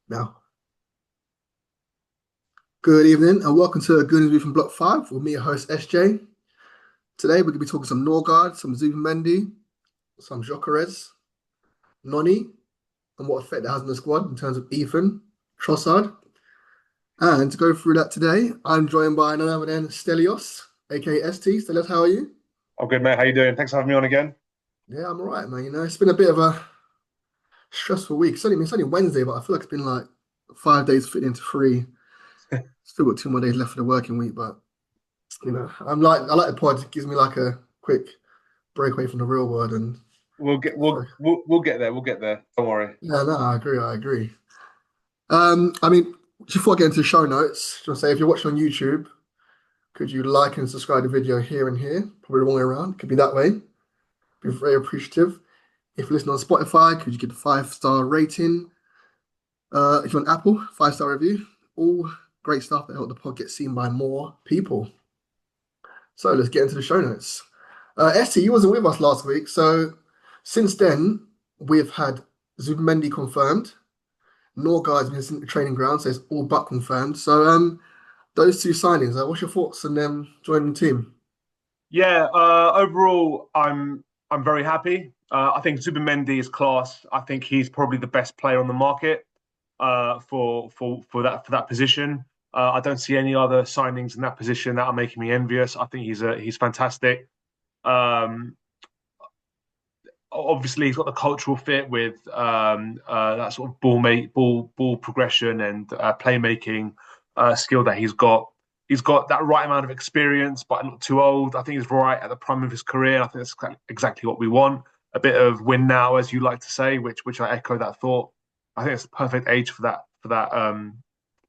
Now, good evening and welcome to Good News from Block 5 with me, your host SJ. Today we're going to be talking some Norgaard, some Zubi, some Jokeres, Noni, and what effect that has on the squad in terms of Ethan, Trossard. And to go through that today, I'm joined by none other than Stelios, aka ST. Stelios, how are you? Oh, good, mate. How you doing? Thanks for having me on again. Yeah, I'm all right, man. It's been a bit of a stressful week. It's only Wednesday, but I feel like it's been like 5 days fit into three. Still got 2 more days left for the working week, but I like the pod. It gives me like a quick break away from the real world. And We'll get we'll we'll get there. We'll get there. Don't worry. yeah, no, I agree. I agree. I mean, just before I get into the show notes, just want to say if you're watching on YouTube, could you like and subscribe the video here and here? Probably the wrong way around. Could be that way. Be very appreciative. If you listen on Spotify, could you give a 5-star rating? If you're on Apple, 5-star review. All great stuff that help the pod get seen by more people. So let's get into the show notes. Esty, you wasn't with us last week, so since then we've had Zubimendi confirmed. Norgaard's been sent to training ground, so it's all but confirmed. So those two signings, what's your thoughts on them joining the team? Yeah. Overall, I'm very happy. I think Zubi is class. I think he's probably the best player on the market. For that position. I don't see any other signings in that position that are making me envious. I think he's fantastic. Um, Obviously he's got the cultural fit with that sort of ball progression and playmaking skill that he's got. He's got that right amount of experience, but not too old. I think he's right at the prime of his career. I think that's exactly what we want. A bit of win now, as you like to say, which I echo that thought. I think it's the perfect age for that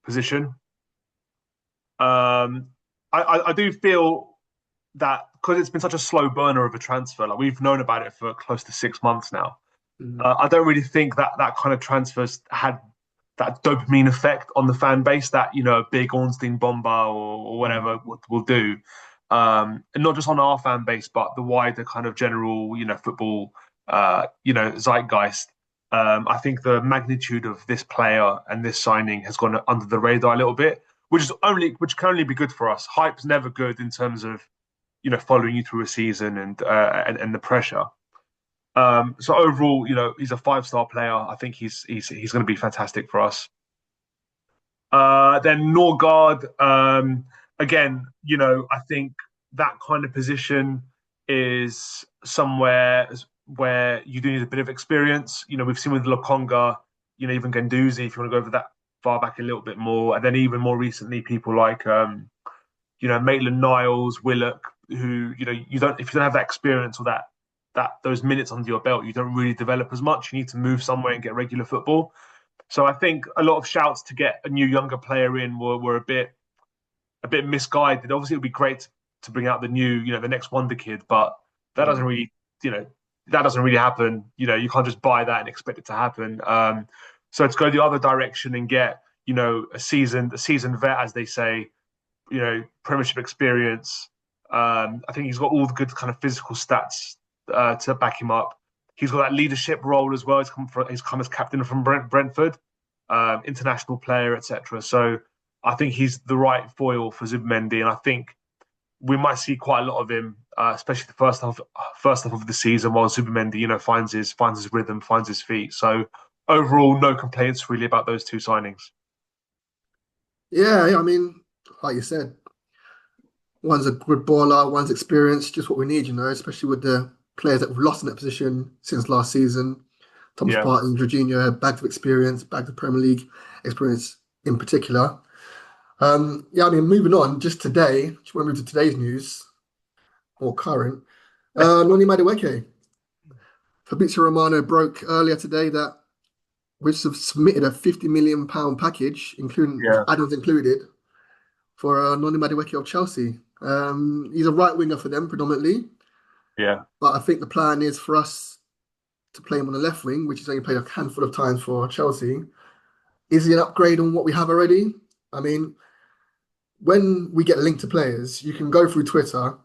position. I do feel that because it's been such a slow burner of a transfer, like we've known about it for close to 6 months now. Mhm. I don't really think that that kind of transfers had that dopamine effect on the fan base that a big Ornstein bomber or Mhm. whatever will do, and not just on our fan base, but the wider kind of general football zeitgeist. I think the magnitude of this player and this signing has gone under the radar a little bit, which can only be good for us. Hype's never good in terms of following you through a season and the pressure. So overall, he's a 5-star player. I think he's going to be fantastic for us. Then Norgard, again, I think that kind of position is somewhere where you do need a bit of experience. We've seen with Lokonga, even Ganduzi, if you want to go over that far back a little bit more, and then even more recently, people like Maitland Niles, Willock, who you don't if you don't have that experience or that those minutes under your belt, you don't really develop as much. You need to move somewhere and get regular football. So I think a lot of shouts to get a new younger player in were a bit misguided. Obviously, it would be great to bring out the new, the next wonder kid, but that doesn't Mhm. really, that doesn't really happen. You can't just buy that and expect it to happen. So to go the other direction and get, a seasoned vet, as they say, Premiership experience. I think he's got all the good kind of physical stats to back him up. He's got that leadership role as well. He's come as captain from Brentford, international player, etc. So I think he's the right foil for Zubimendi, and I think we might see quite a lot of him, especially the first half of the season, while Zubimendi, finds his rhythm, finds his feet. So overall, no complaints really about those two signings. Yeah, I mean, like you said, one's a good baller, one's experienced, just what we need, especially with the players that we've lost in that position since last season. Thomas Yeah, Partey, Jorginho had bags of experience, bags of Premier League experience in particular. Yeah, I mean, moving on, just today, just want to move to today's news, more current. Noni Madueke. Fabrizio Romano broke earlier today that we've submitted a £50 million package, including with yeah, add-ons included, for Noni Madueke of Chelsea. He's a right winger for them predominantly, yeah. but I think the plan is for us to play him on the left wing, which he's only played a handful of times for Chelsea. Is he an upgrade on what we have already? I mean, when we get linked to players, you can go through Twitter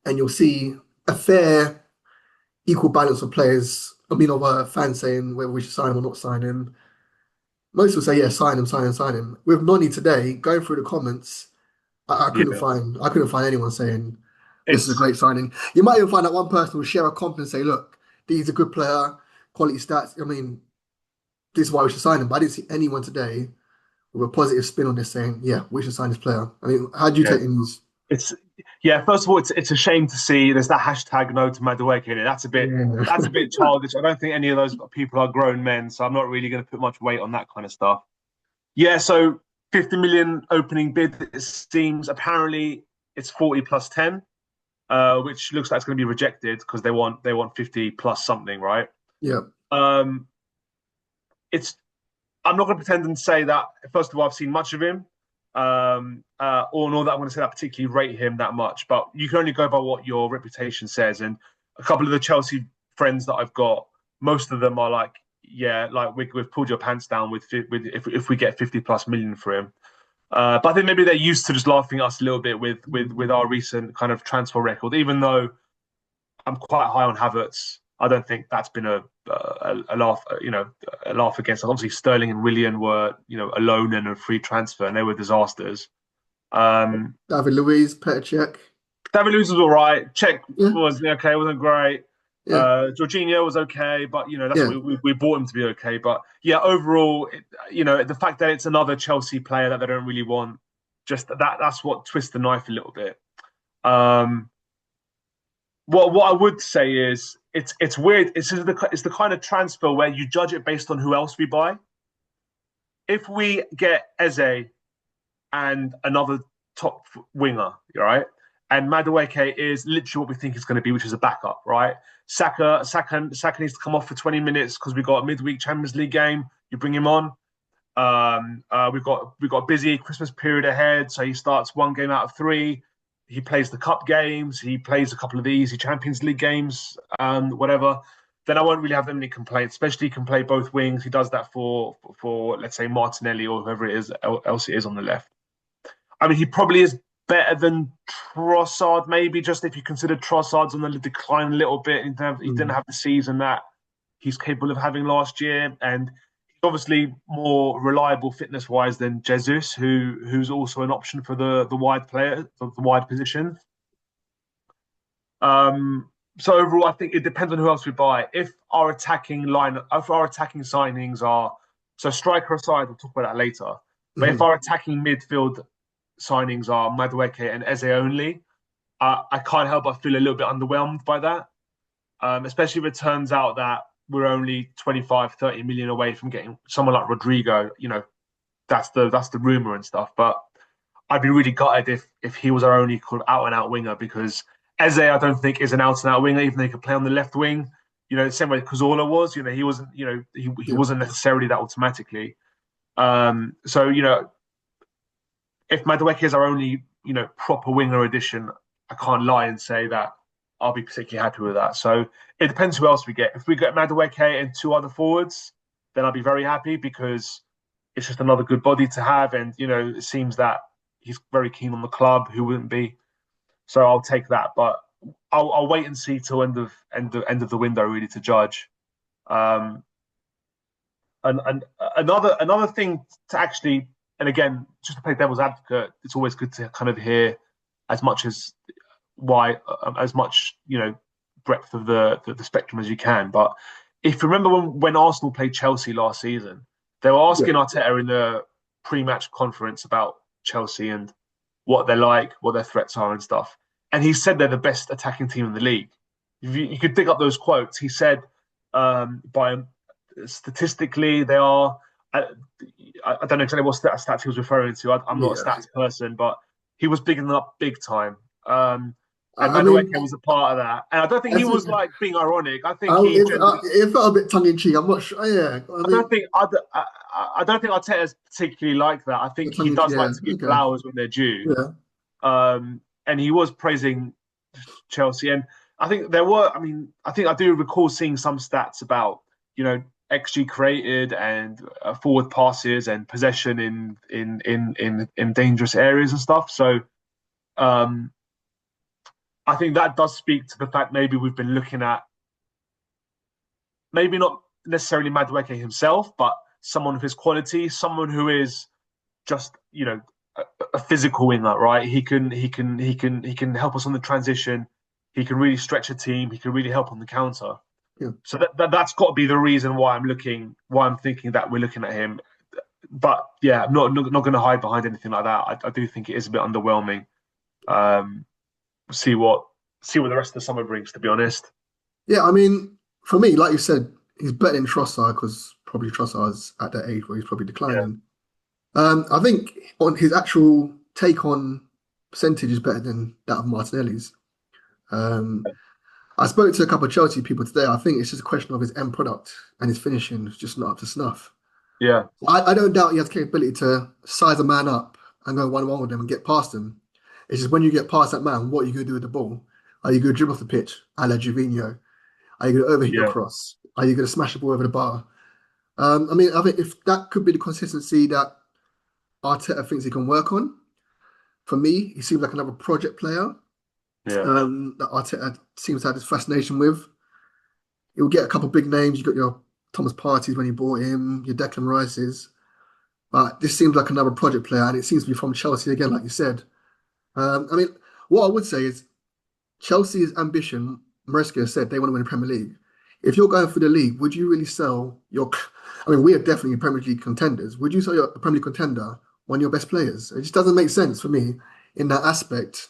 and you'll see a fair equal balance of players. I mean, of fans saying whether we should sign him or not sign him. Most will say, yeah, sign him, sign him, sign him. With Noni today, going through the comments, Yeah, I couldn't find anyone saying this is a it's great signing. You might even find that one person will share a comp and say, look, he's a good player, quality stats. I mean, this is why we should sign him. But I didn't see anyone today with a positive spin on this saying, yeah, we should sign this player. I mean, how do you yeah, take the news? it's yeah. First of all, it's a shame to see there's that hashtag no to Madueke in it. Yeah. That's a bit childish. I don't think any of those people are grown men, so I'm not really going to put much weight on that kind of stuff. Yeah, so 50 million opening bid. It seems apparently it's 40 plus 10, which looks like it's going to be rejected because they want 50 plus something, right? Yeah. Um, it's I'm not going to pretend and say that. First of all, I've seen much of him, or nor that I'm going to say that I particularly rate him that much. But you can only go by what your reputation says. And a couple of the Chelsea friends that I've got, most of them are like, yeah, like we've pulled your pants down with if we get 50 plus million for him. But I think maybe they're used to just laughing at us a little bit with our recent kind of transfer record. Even though I'm quite high on Havertz, I don't think that's been a laugh, a laugh against. Obviously, Sterling and Willian were, a loan and a free transfer, and they were disasters. Um, David Luiz, Petr Cech. David Luiz was all right. Czech Yeah. was okay, wasn't great. Yeah. Jorginho was okay, but that's Yeah. what we bought him to be okay. But yeah, overall, the fact that it's another Chelsea player that they don't really want, just that's what twists the knife a little bit. Um, what I would say is it's weird. It's the kind of transfer where you judge it based on who else we buy. If we get Eze and another top winger, right? And Madueke is literally what we think it's going to be, which is a backup, right? Saka needs to come off for 20 minutes because we got a midweek Champions League game. You bring him on. We've got a busy Christmas period ahead, so he starts one game out of three. He plays the cup games. He plays a couple of the easy Champions League games, whatever. Then I won't really have any complaints. Especially he can play both wings. He does that for let's say Martinelli or whoever it is else it is on the left. I mean, he probably is better than Trossard, maybe just if you consider Trossard's on the decline a little bit. He didn't Mm. have the season that he's capable of having last year, and obviously more reliable fitness wise than Jesus, who's also an option for the wide player, the wide position. So overall, I think it depends on who else we buy. If our attacking signings are so striker aside, we'll talk about that later. But if Mhm. our attacking midfield signings are Madueke and Eze only, I can't help but feel a little bit underwhelmed by that. Especially if it turns out that we're only 25, 30 million away from getting someone like Rodrigo. That's the rumor and stuff. But I'd be really gutted if he was our only out and out winger because Eze, I don't think is an out and out winger, even though he could play on the left wing. The same way Cazorla was. He wasn't. He Yeah. wasn't necessarily that automatically. So if Madueke is our only proper winger addition, I can't lie and say that I'll be particularly happy with that. So it depends who else we get. If we get Madueke and two other forwards, then I'll be very happy because it's just another good body to have. And it seems that he's very keen on the club. Who wouldn't be? So I'll take that. But I'll wait and see till end of the window really to judge. Um, and another thing to actually, and again, just to play devil's advocate, it's always good to kind of hear as much as why as much breadth of the spectrum as you can. But if you remember when Arsenal played Chelsea last season, they were Yeah. asking Arteta in the pre-match conference about Chelsea and what they're like, what their threats are, and stuff. And he said they're the best attacking team in the league. If you could dig up those quotes. He said by statistically they are. I, I don't know exactly what stats he was referring to. I'm not a Yeah. stats person, but he was bigging them up big time. And I mean, Madueke was a part of that. And I don't think he as was in, like being ironic. I think he genuinely. it felt a bit tongue in cheek. I'm not sure. Yeah. I I don't think think I don't think Arteta's particularly like that. I think he tongue in cheek. does Yeah. like to give Okay. flowers when they're due. Yeah. And he was praising Chelsea. And I think there were. I mean, I think I do recall seeing some stats about XG created and forward passes and possession in dangerous areas and stuff. So um, I think that does speak to the fact maybe we've been looking at maybe not necessarily Madueke himself, but someone of his quality, someone who is just a physical winger, right? He can help us on the transition. He can really stretch a team. He can really help on the counter. Yeah. So that's got to be the reason why I'm thinking that we're looking at him. But yeah, I'm not going to hide behind anything like that. I do think it is a bit underwhelming. Um, see what the rest of the summer brings. To be honest, Yeah, I mean, for me, like you said, he's better than Trossard because probably Trossard's at that age where he's probably yeah, declining. I think on his actual take on percentage is better than that of Martinelli's. Um, I spoke to a couple of Chelsea people today. I think it's just a question of his end product and his finishing is just not up to snuff. yeah, I don't doubt he has the capability to size a man up and go 1-1 with them and get past him. It's just when you get past that man, what are you going to do with the ball? Are you going to dribble off the pitch, a la Jovino? Are you going to overhit your yeah, cross? Are you going to smash the ball over the bar? I mean, I think if that could be the consistency that Arteta thinks he can work on, for me, he seems like another project player yeah, that Arteta seems to have this fascination with. He'll get a couple of big names. You've got your Thomas Partey's when you bought him, your Declan Rice's. But this seems like another project player, and it seems to be from Chelsea again, like you said. I mean, what I would say is Chelsea's ambition, Maresca said they want to win the Premier League. If you're going for the league, would you really sell your? I mean, we are definitely Premier League contenders. Would you sell your Premier League contender one of your best players? It just doesn't make sense for me in that aspect,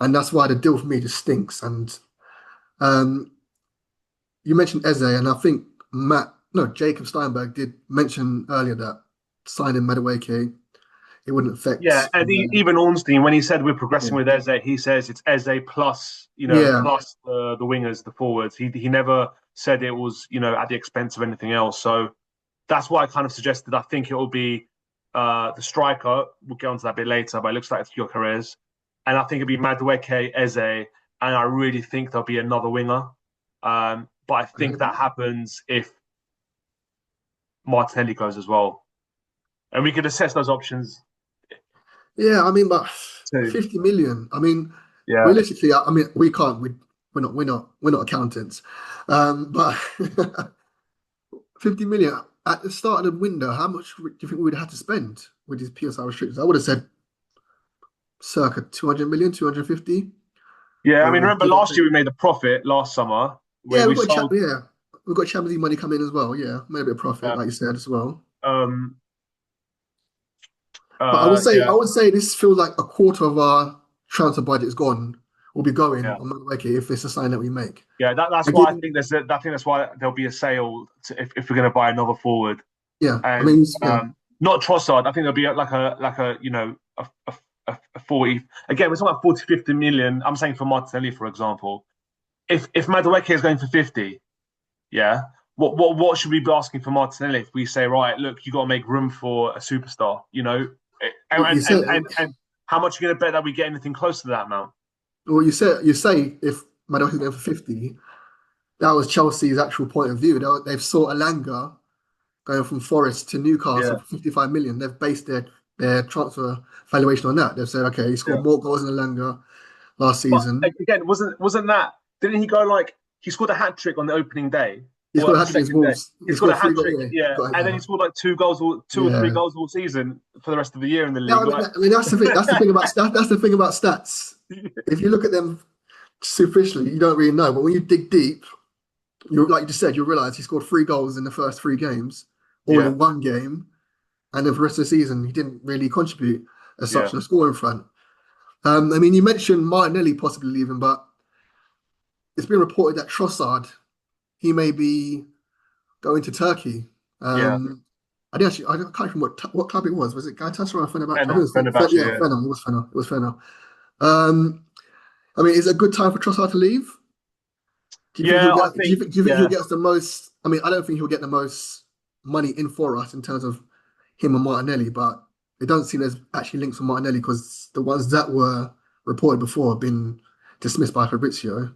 and that's why the deal for me just stinks. And um, you mentioned Eze, and I think Jacob Steinberg did mention earlier that signing Madueke, it wouldn't yeah. affect. And even Ornstein, when he said we're progressing Yeah, with Eze, he says it's Eze plus yeah, plus the wingers, the forwards. He never said it was at the expense of anything else. So that's why I kind of suggested I think it will be the striker. We'll get onto that a bit later, but it looks like it's Gyökeres. And I think it'll be Madueke, Eze, and I really think there'll be another winger. But I think okay. that happens if Martinelli goes as well. And we could assess those options Yeah. I mean, but too. 50 million. I mean, Yeah. realistically, I mean, we can't. We're not accountants. But 50 million at the start of the window. How much do you think we would have to spend with these PSR restrictions? I would have said circa 200 million, 250, Yeah, I mean, remember give or last take. year we made a profit last summer where Yeah, we sold. we've got Champions League money coming as well. Yeah, maybe a profit, Uh, like you said as well. um, But I yeah, would say this feels like a quarter of our transfer budget is gone. Will be going yeah, on Madueke if it's a sign that we make. yeah. That's why I Again, think that's why there'll be a sale if we're going to buy another forward yeah. I and mean, yeah, not Trossard. I think there'll be like a a 40. Again, we're talking about 40, 50 million. I'm saying for Martinelli, for example. If Madueke is going for 50, yeah. What should we be asking for Martinelli if we say, right, look, you got to make room for a superstar, you said. and how much are you going to bet that we get anything close to that amount? Well, you say if Madueke going for 50, that was Chelsea's actual point of view. They've sought Elanga going from Forest to Newcastle Yeah, for 55 million. They've based their transfer valuation on that. They've said, okay, he scored yeah. more goals than Elanga last But season. again, wasn't that? Didn't he go like he scored a hat trick on the opening day He or scored a like the hat trick against second day? Wolves. He He scored scored a hat three goals. trick, Yeah, yeah, got and then he scored like two or three yeah. goals all season for the rest of the year in the Yeah, league. Like, I mean that's the thing. That's the thing about that's the thing about stats. If you look at them superficially, you don't really know. But when you dig deep, you like you just said, you realize he scored three goals in the first three games, all yeah, in one game, and then for the rest of the season, he didn't really contribute as yeah, such in the scoring front. I mean, you mentioned Martinelli possibly leaving, but it's been reported that Trossard he may be going to Turkey. yeah. I can't remember what club it was. Was it Galatasaray or Fenerbahce? I think Fenner, Fenerbahce, yeah, yeah. Fener. It was Fener. It was Fener. I mean, is it a good time for Trossard to leave? Do you think Yeah, he'll I get? think Do you think he'll yeah, get us the most? I mean, I don't think he'll get the most money in for us in terms of him and Martinelli, but it doesn't seem there's actually links with Martinelli because the ones that were reported before have been dismissed by Fabrizio.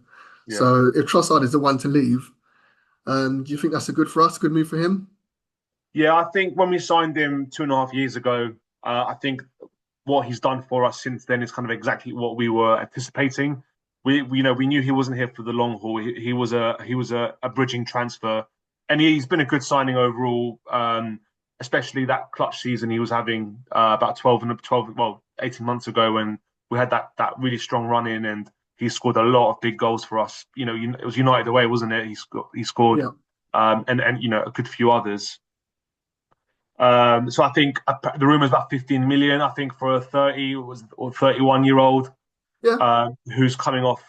yeah. So if Trossard is the one to leave, do you think that's a good for us, a good move for him? Yeah, I think when we signed him 2.5 years ago, I think what he's done for us since then is kind of exactly what we were anticipating. We knew he wasn't here for the long haul. He was a bridging transfer, and he's been a good signing overall. Especially that clutch season he was having about 18 months ago when we had that really strong run in, and he scored a lot of big goals for us. It was United away, wasn't it? He scored, Yeah, and a good few others. So I think the rumors about 15 million. I think for a 31-year-old yeah, who's coming off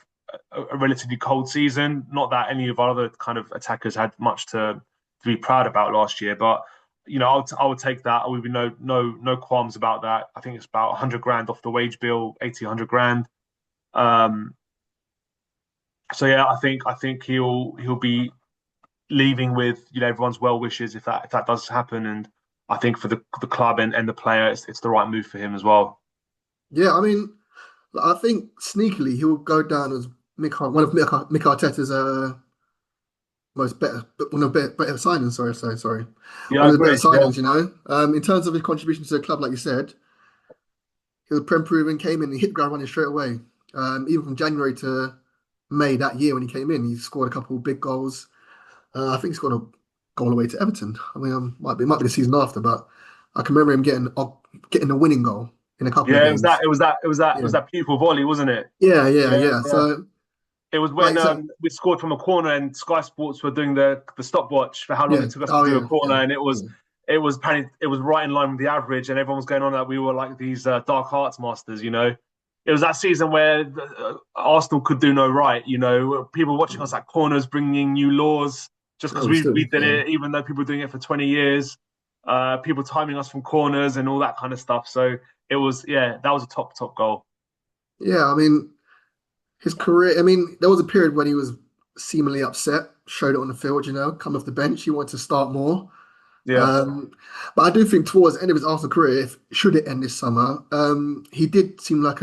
a relatively cold season. Not that any of our other kind of attackers had much to be proud about last year, but I would take that. I would be no qualms about that. I think it's about 100 grand off the wage bill, 80, 100 grand. Um, so yeah, I think he'll be leaving with everyone's well wishes if that does happen, and I think for the club and the player, it's the right move for him as well. yeah. I mean, I think sneakily he will go down as one of Mick Arteta's most better, one of better signings. Sorry. Yeah, I One of the better agree. Yeah, signings, in terms of his contribution to the club, like you said, he was prem proven, came in, he hit the ground running straight away. Even from January to May that year when he came in, he scored a couple of big goals. I think he scored a goal away to Everton. I mean, might be the season after, but I can remember him getting a winning goal in a couple of yeah. It was that. games. It was that. It was that. It Yeah, was that beautiful volley, wasn't it? Yeah, yeah. yeah. So, It was like when you said, we scored from a corner and Sky Sports were doing the stopwatch for how long yeah. it took us to Oh do a yeah, corner, and yeah. it was apparently it was right in line with the average, and everyone was going on that we were like these dark arts masters. It was that season where Arsenal could do no right. People watching us at corners, bringing new laws just because Oh, we did yeah. it, even though people were doing it for 20 years. People timing us from corners and all that kind of stuff. So it was, yeah, that was a top goal. Yeah, I mean, his career, I mean, there was a period when he was seemingly upset, showed it on the field, come off the bench, he wanted to start more. Yeah, Um, but I do think towards the end of his Arsenal career, if should it end this summer, he did seem like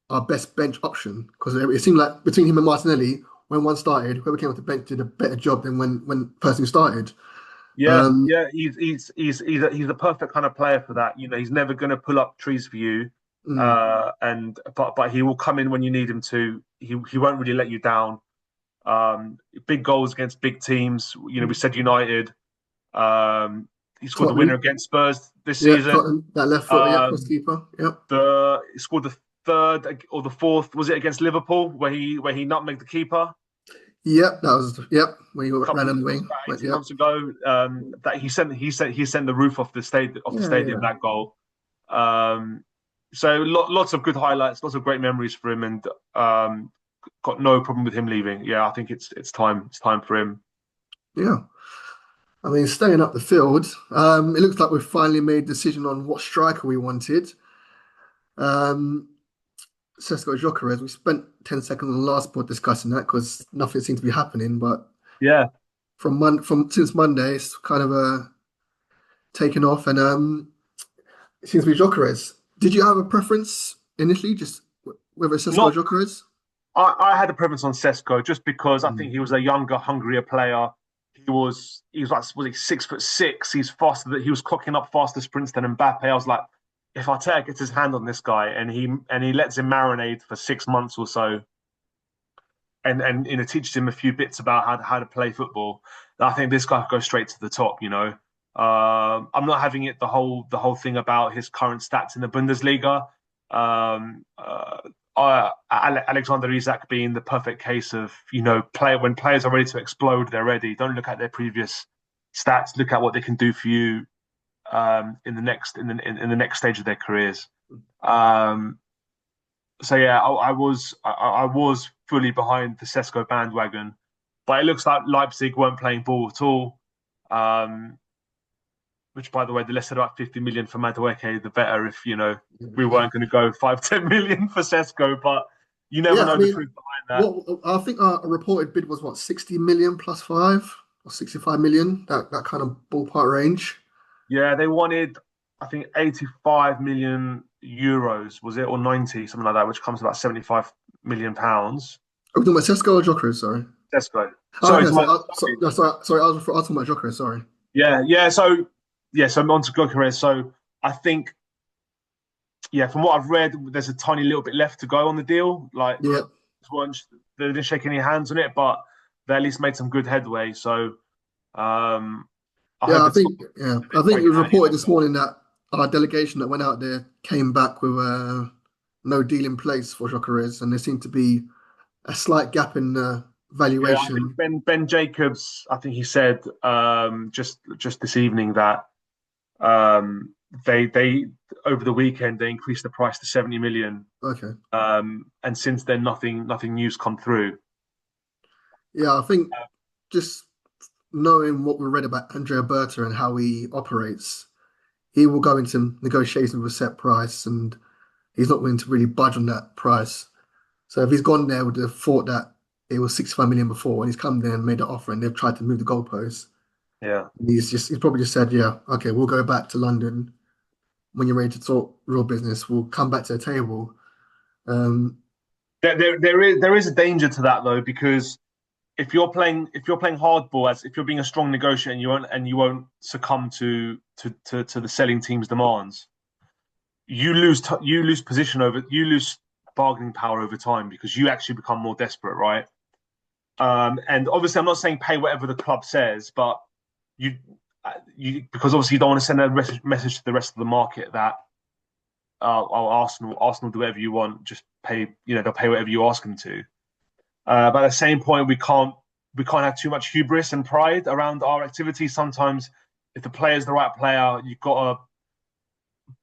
our best bench option because it seemed like between him and Martinelli, when one started, whoever came off the bench did a better job than when person started. yeah, Um, yeah. He's the perfect kind of player for that. He's never going to pull up trees for you, mm, but he will come in when you need him to. He won't really let you down. Big goals against big teams. We said United. He scored the winner Tottenham, against Spurs this yeah, season. Tottenham, that left foot, yeah, cross Um, keeper, yep. he scored the third or the fourth. Was it against Liverpool where he nutmegged the keeper? Yep, that was yep when he A ran couple on the wing. about But 18 yep. months ago. That he sent the roof off the stadium, Yeah. that goal. Um, so lots of good highlights, lots of great memories for him, and got no problem with him leaving. Yeah, I think it's time. It's time for him. Yeah. I mean, staying up the field, it looks like we've finally made a decision on what striker we wanted. Um, Sesko Gyökeres, we spent 10 seconds on the last pod discussing that because nothing seemed to be happening. But Yeah. from since Monday, it's kind of taken off, and it seems to be Gyökeres. Did you have a preference initially, just whether it's Sesko or Not. Gyökeres? I had a preference on Sesko just because I think Mm. he was a younger, hungrier player. He was like, was he 6'6"? He's faster. He was clocking up faster sprints than Mbappe. I was like, if Arteta gets his hand on this guy and he lets him marinate for 6 months or so, and teaches him a few bits about how to play football, I think this guy could go straight to the top. I'm not having it the whole thing about his current stats in the Bundesliga. Um, Alexander Isak being the perfect case of when players are ready to explode, they're ready. Don't look at their previous stats. Look at what they can do for you in the next stage of their careers. Um, so yeah, I was fully behind the Sesko bandwagon, but it looks like Leipzig weren't playing ball at all. Um, which, by the way, the less said about 50 million for Madueke, the better. If we weren't going to go 5-10 million for Sesko, but you never Yeah, I know the mean, truth behind that. what I think our reported bid was what 60 million plus five or 65 million, that kind of ballpark range. Yeah, they wanted, I think, 85 million euros, was it, or 90, something like that, which comes to about 75 million pounds. Are we talking about Sesko or Gyökeres? Sorry. Sesko. Oh, Sorry, okay, sorry. no, sorry. I was talking about Gyökeres. Sorry. Yeah, yeah. So on to Gyökeres. So I think, yeah, from what I've read, there's a tiny little bit left to go on the deal. Like, Yeah, they didn't shake any hands on it, but they at least made some good headway. So I Yeah, hope I it's think yeah, I think break it was it down reported either. this morning that our delegation that went out there came back with no deal in place for Jokeres, and there seemed to be a slight gap in Yeah, I think valuation. Ben Jacobs. I think he said just this evening that um, they over the weekend they increased the price to 70 million, Okay. and since then nothing new's come through. Yeah, I think just knowing what we read about Andrea Berta and how he operates, he will go into negotiations with a set price, and he's not willing to really budge on that price. So if he's gone there with the thought that it was 65 million before, and he's come there and made an offer, and they've tried to move the goalposts, Yeah. he's probably just said, yeah, okay, we'll go back to London when you're ready to talk real business. We'll come back to the table. Um, There is a danger to that though, because if you're playing hardball, as if you're being a strong negotiator and you won't succumb to the selling team's demands, you lose position over you lose bargaining power over time because you actually become more desperate, right? And obviously, I'm not saying pay whatever the club says, but you you because obviously you don't want to send a message to the rest of the market that oh, Arsenal do whatever you want, just pay, they'll pay whatever you ask them to. But at the same point, we can't have too much hubris and pride around our activities. Sometimes, if the player's the right player, you've got to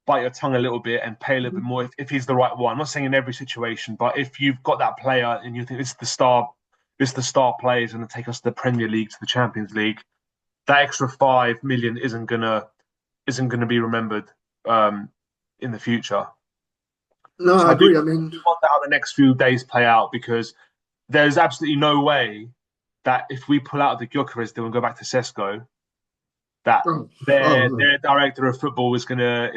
bite your tongue a little bit and pay a little bit more if he's the right one. I'm not saying in every situation, but if you've got that player and you think this is the star player is going to take us to the Premier League, to the Champions League, that extra 5 million isn't gonna be remembered um, in the future. no, So I I do agree. I mean, wonder how the next few days play out because there's absolutely no way that if we pull out of the Gyökeres deal and go back to Sesko, that oh, their no. their director of football is gonna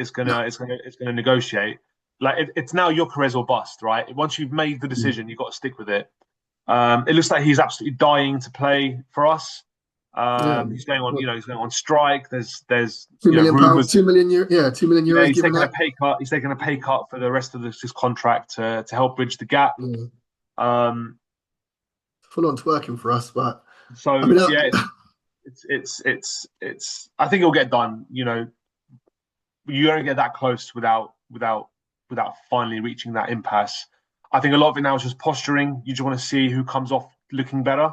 negotiate. Like it's now Gyökeres or bust, right? Once you've made the decision, you've got to stick with it. It looks like he's absolutely dying to play for us. Yeah. He's going on, What, he's going on strike. There's £2 million, rumors. 2 million euro, yeah, 2 million Yeah, euros he's given taking a up. pay cut. He's taking a pay cut for the rest of his contract to help bridge the gap. Yeah, Um, full on twerking for us, but I so mean, yeah, it's. I think it'll get done. You don't get that close without finally reaching that impasse. I think a lot of it now is just posturing. You just want to see who comes off looking better,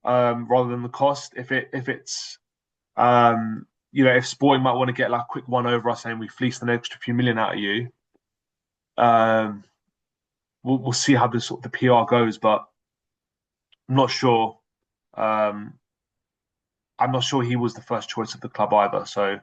rather than the cost. If Sporting might want to get like a quick one over us saying we fleeced an extra few million out of you, um, we'll see how the PR goes, but I'm not sure. Um, I'm not sure he was the first choice of the club either. So,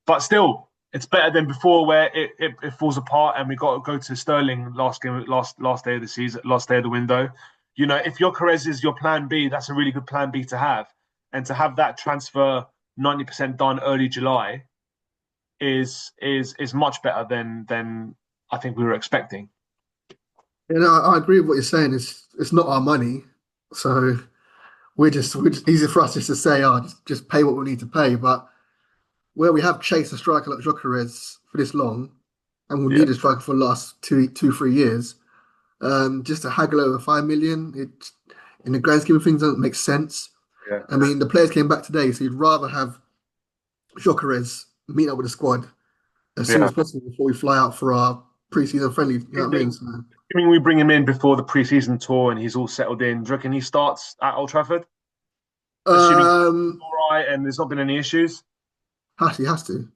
but still, it's better than before where it falls apart and we got to go to Sterling last game, last day of the season, last day of the window. If your Carez is your plan B, that's a really good plan B to have, and to have that transfer 90% done early July is much better than I think we were expecting. I agree with what you're saying. It's not our money, so we're just easy for us just to say, oh, just pay what we need to pay. But where we have chased a striker like Jokeres for this long, and we'll Yeah, need a striker for the last 3 years, just to haggle over 5 million, it in the grand scheme of things doesn't make sense. yeah, I mean, the players came back today, so you'd rather have Jokeres meet up with the squad as soon yeah. as possible before we fly out for our pre-season friendly. You know what I mean? So, Assuming we bring him in before the preseason tour and he's all settled in, do you reckon he starts at Old Trafford? Assuming he's um, all right and there's not been any issues? he has to.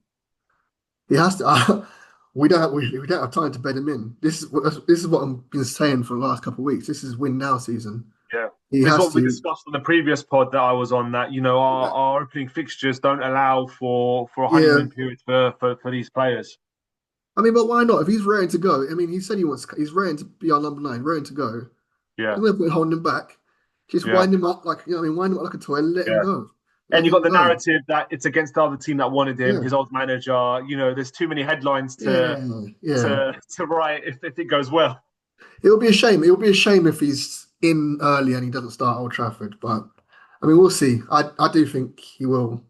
He has to. We don't have time to bed him in. This is what I've been saying for the last couple of weeks. This is win now season. Yeah. He This is has what we to. discussed on the previous pod that I was on, that, our opening fixtures don't allow for a Yeah. honeymoon period for these players. I mean, but why not? If he's raring to go, I mean, he said he's raring to be our number 9, raring to go. Yeah. There's no point holding him back. Just Yeah. wind him up like what I mean, wind him up like a toy and let him Yeah. go. And Let you got him the go. narrative that it's against the other team that wanted him, Yeah. his old manager. There's too many headlines to Yeah. Yeah. to write if it goes well. It'll be a shame. It'll be a shame if he's in early and he doesn't start Old Trafford. But I mean, we'll see. I do think he will.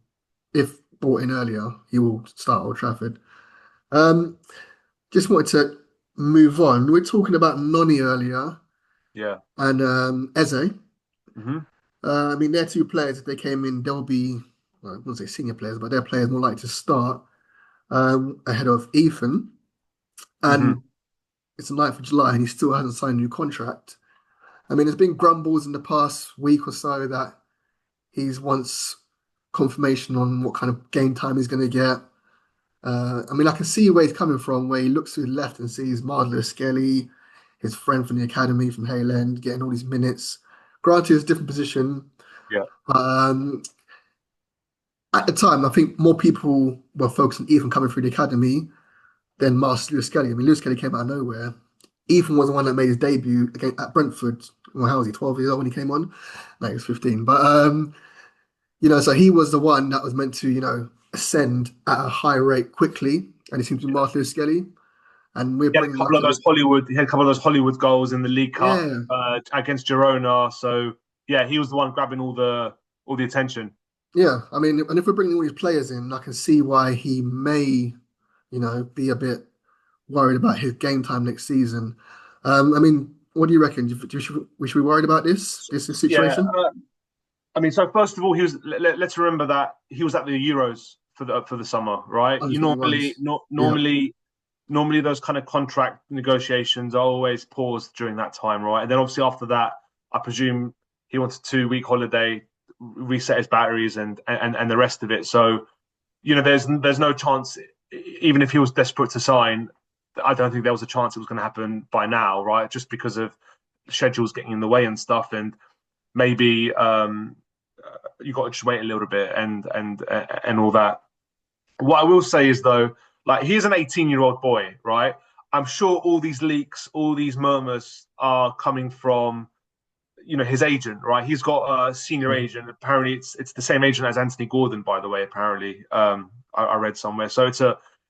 If brought in earlier, he will start Old Trafford. Um, just wanted to move on. We were talking about Noni earlier Yeah. and Eze. Hmm. I mean, they're two players. If they came in, they'll be, well, I wouldn't say senior players, but they're players more likely to start ahead of Ethan. Hmm. And it's the 9th of July and he still hasn't signed a new contract. I mean, there's been grumbles in the past week or so that he's wants confirmation on what kind of game time he's going to get. I mean, I can see where he's coming from, where he looks to his left and sees Madueke, his friend from the academy from Hayland, getting all these minutes. Granted, it's a different position. Yeah. Um, at the time, I think more people were focused on Ethan coming through the academy than Marcus Lewis Skelly. I mean, Lewis Skelly came out of nowhere. Ethan was the one that made his debut again at Brentford. Well, how was he? 12 years old when he came on? No, he was 15. But so he was the one that was meant to, ascend at a high rate quickly, and it seems to be Marcus Lewis Skelly. And we're He had a bringing couple up of to those the Hollywood. He had a couple of those Hollywood goals in the League Cup yeah, against Girona. So yeah, he was the one grabbing all the attention. yeah. I mean, and if we're bringing all these players in, I can see why he may, be a bit worried about his game time next season. I mean, what do you reckon? We should be worried about this Yeah, situation? I mean, so first of all, he was. Let's remember that he was at the Euros for the summer, right? I You think he normally, was. not Yeah, normally those kind of contract negotiations are always paused during that time, right? And then obviously after that, I presume he wants a 2 week holiday, reset his batteries, and the rest of it. So there's no chance, even if he was desperate to sign. I don't think there was a chance it was going to happen by now, right? Just because of schedules getting in the way and stuff, and maybe you got to just wait a little bit and all that. What I will say is though, like he's an 18-year-old boy, right? I'm sure all these leaks, all these murmurs are coming from his agent, right? He's got a senior yeah, agent. Apparently, it's the same agent as Anthony Gordon, by the way. Apparently, I read somewhere. So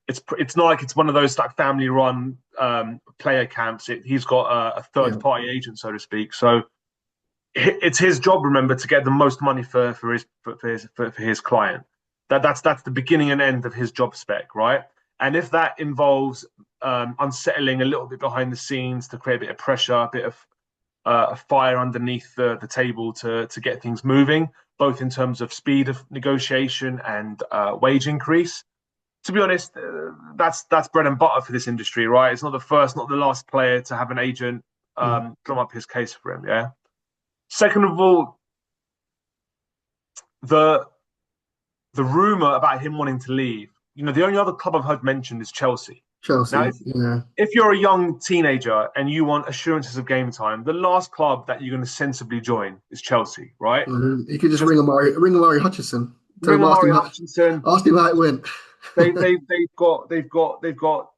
it's not like it's one of those like family run player camps. He's got a yeah. third party agent, so to speak. So it's his job, remember, to get the most money for his client. That's the beginning and end of his job spec, right? And if that involves unsettling a little bit behind the scenes to create a bit of pressure, a bit of a fire underneath the table to get things moving, both in terms of speed of negotiation and wage increase. To be honest, that's bread and butter for this industry, right? It's not the first, not the last player to have an agent Mm. drum up his case for him. Yeah. Second of all, the the rumor about him wanting to leave. The only other club I've heard mentioned is Chelsea. Now, Chelsea, yeah. if you're a young teenager and you want assurances of game time, the last club that you're going to sensibly join is Chelsea, right? You could just Just ring Amari Hutchison. Tell ring him, Amari Hutchinson. ask him how it went. They've got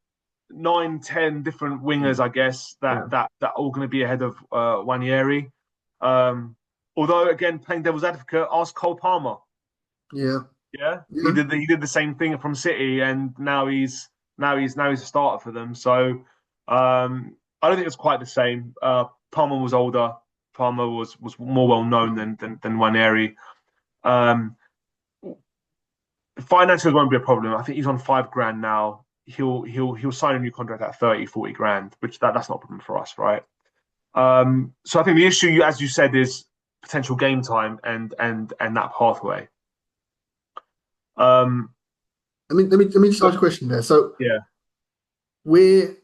9, 10 different Yeah, wingers, I guess, yeah, that are all going to be ahead of Wanieri. Um, Although, again, playing devil's advocate, ask Cole Palmer. yeah, Yeah, he yeah. did the same thing from City, and now he's a starter for them. So I don't think it's quite the same. Palmer was older. Palmer was more well known than Wanieri. Um, Finances won't be a problem. I think he's on 5 grand now. He'll sign a new contract at 30, 40 grand, which that's not a problem for us, right? So I think the issue, as you said, is potential game time and that pathway. Um, Let me just ask you a question there. So yeah, we're,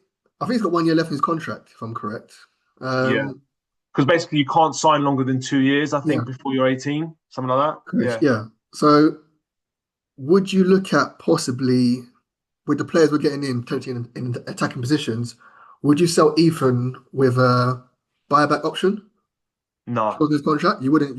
I think he's got 1 year left in his contract, if I'm correct. yeah. Um, Because basically you can't sign longer than 2 years, I yeah, think, before you're 18, something like that. correct. Yeah. Yeah. So would you look at possibly with the players we're getting in potentially in attacking positions, would you sell Ethan with a buyback option No. for his contract? You wouldn't.